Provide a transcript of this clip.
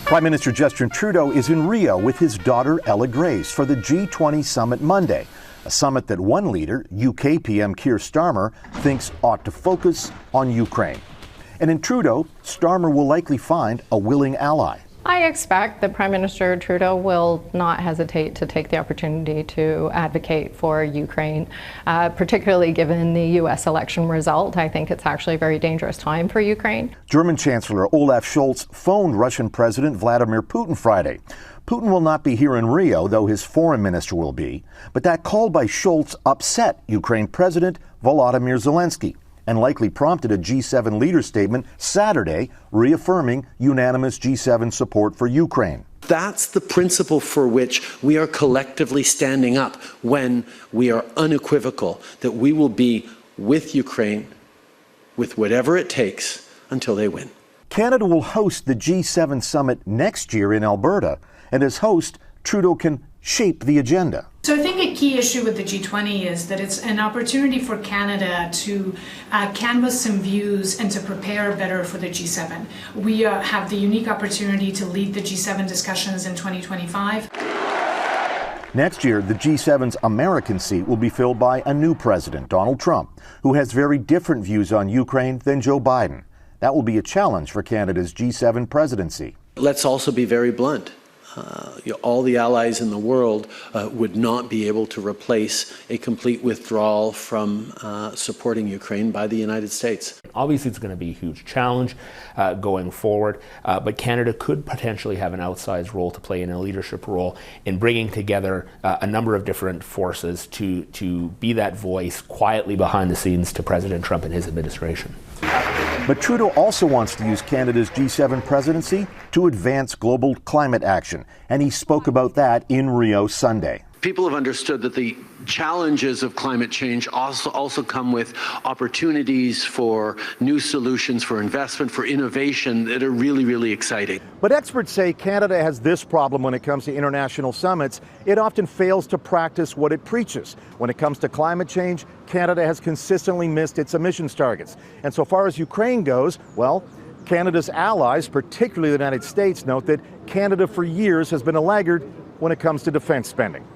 Prime Minister Justin Trudeau is in Rio with his daughter Ella Grace for the G20 summit Monday, a summit that one leader, UK PM Keir Starmer, thinks ought to focus on Ukraine. And in Trudeau, Starmer will likely find a willing ally. I expect that Prime Minister Trudeau will not hesitate to take the opportunity to advocate for Ukraine, particularly given the U.S. election result. I think it's actually a very dangerous time for Ukraine. German Chancellor Olaf Scholz phoned Russian President Vladimir Putin Friday. Putin will not be here in Rio, though his foreign minister will be. But that call by Scholz upset Ukraine President Volodymyr Zelenskyy and likely prompted a G7 leader statement Saturday reaffirming unanimous G7 support for Ukraine. That's the principle for which we are collectively standing up when we are unequivocal that we will be with Ukraine with whatever it takes until they win. Canada will host the G7 summit next year in Alberta, and as host, Trudeau can shape the agenda. So I think a key issue with the G20 is that it's an opportunity for Canada to canvass some views and to prepare better for the G7. We have the unique opportunity to lead the G7 discussions in 2025. Next year, the G7's American seat will be filled by a new president, Donald Trump, who has very different views on Ukraine than Joe Biden. That will be a challenge for Canada's G7 presidency. Let's also be very blunt. All the allies in the world would not be able to replace a complete withdrawal from supporting Ukraine by the United States. Obviously, it's going to be a huge challenge going forward, but Canada could potentially have an outsized role to play in a leadership role in bringing together a number of different forces to be that voice quietly behind the scenes to President Trump and his administration. But Trudeau also wants to use Canada's G7 presidency to advance global climate action, and he spoke about that in Rio Sunday. People have understood that the challenges of climate change also come with opportunities for new solutions, for investment, for innovation that are really, really exciting. But experts say Canada has this problem when it comes to international summits. It often fails to practice what it preaches. When it comes to climate change, Canada has consistently missed its emissions targets. And so far as Ukraine goes, well, Canada's allies, particularly the United States, note that Canada for years has been a laggard when it comes to defense spending.